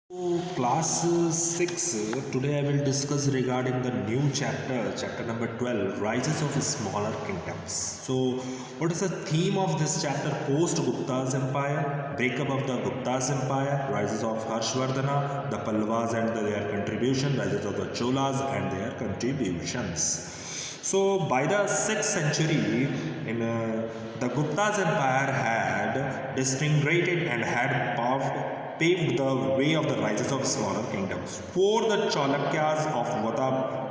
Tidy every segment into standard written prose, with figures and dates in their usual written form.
So, class 6, today I will discuss regarding the new chapter number 12, Rises of Smaller Kingdoms. So, what is the theme of this chapter? Post Gupta's empire, breakup of the Gupta's empire, rises of Harshvardhana, the Pallavas and their contribution, rises of the Cholas and their contributions. So, by the 6th century, the Gupta's empire had disintegrated and had paved the way of the rises of smaller kingdoms. For the Chalukyas of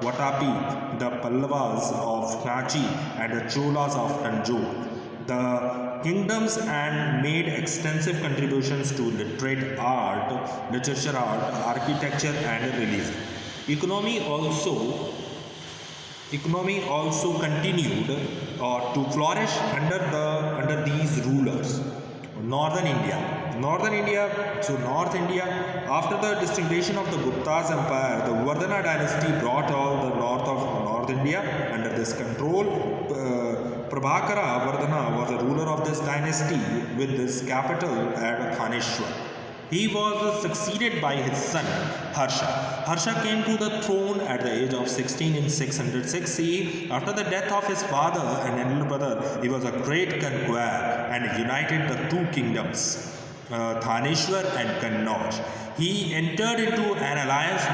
Vatapi, the Pallavas of Kanchi, and the Cholas of Tanjore, the kingdoms and made extensive contributions to literature art, architecture, and religion. Economy also continued to flourish under these rulers. Northern India. So North India, after the disintegration of the Gupta's empire, the Vardhana dynasty brought all the north of North India under this control. Prabhakara Vardhana was a ruler of this dynasty with this capital at Thaneshwar. He was succeeded by his son Harsha. Harsha came to the throne at the age of 16 in 606 CE. After the death of his father and elder brother, he was a great conqueror and united the two kingdoms, Thaneshwar and Kannauj. He entered into alliance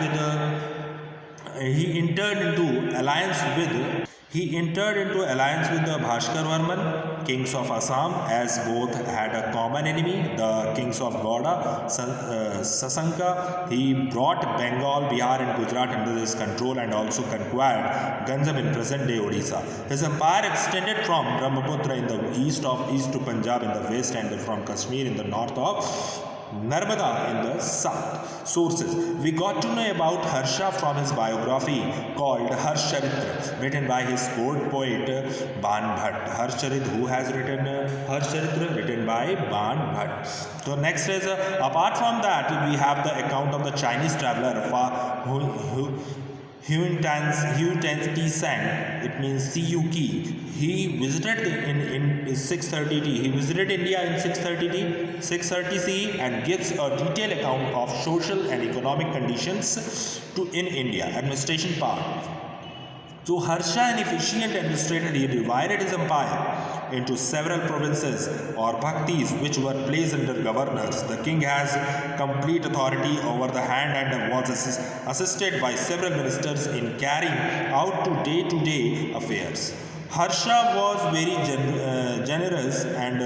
with the Bhaskar Varman, kings of Assam, as both had a common enemy, the kings of Gauda, Sasanka. He brought Bengal, Bihar and Gujarat under his control and also conquered Ganjam in present-day Odisha. His empire extended from Brahmaputra in the east to Punjab in the west and from Kashmir in the north of Narmada in the south. Sources. We got to know about Harsha from his biography called Harshcharitra, written by his court poet Ban Bhatt. Harshcharit, who has written Harshcharitra, written by Ban Bhatt. So next is, apart from that, we have the account of the Chinese traveler Huan Ti Sang, it means Cuk. He visited in 630 He visited India in 630 CE and gives a detailed account of social and economic conditions in India. Administration part. So Harsha, an efficient administrator, he divided his empire into several provinces or bhaktis which were placed under governors. The king has complete authority over the hand and was assisted by several ministers in carrying out day-to-day affairs. Harsha was very generous and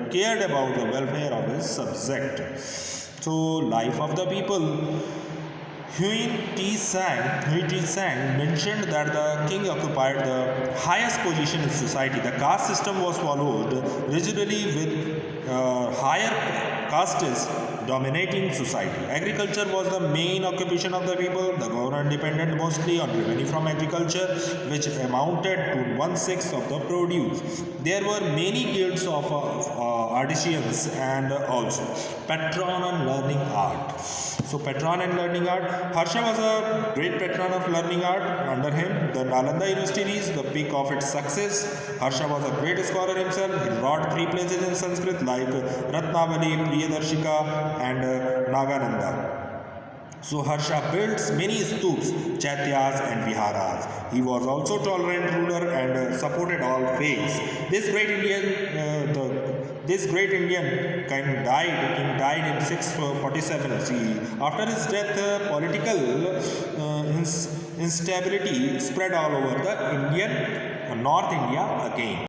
cared about the welfare of his subject. So, life of the people. Huan Ti Sang mentioned that the king occupied the highest position in society. The caste system was followed rigidly with higher castes dominating society. Agriculture was the main occupation of the people. The government depended mostly on revenue from agriculture, which amounted to 1/6 of the produce. There were many guilds of artisans and also patron and learning art. So patron and learning art. Harsha was a great patron of learning art. Under him, the Nalanda University reached the peak of its success. Harsha was a great scholar himself. He wrote 3 places in Sanskrit like Ratnavali, Priyadarshika and Nagananda. So Harsha built many stupas, chaityas and viharas. He was also tolerant ruler and supported all faiths. This great Indian king died in 647 CE. After his death, political instability spread all over the North India again.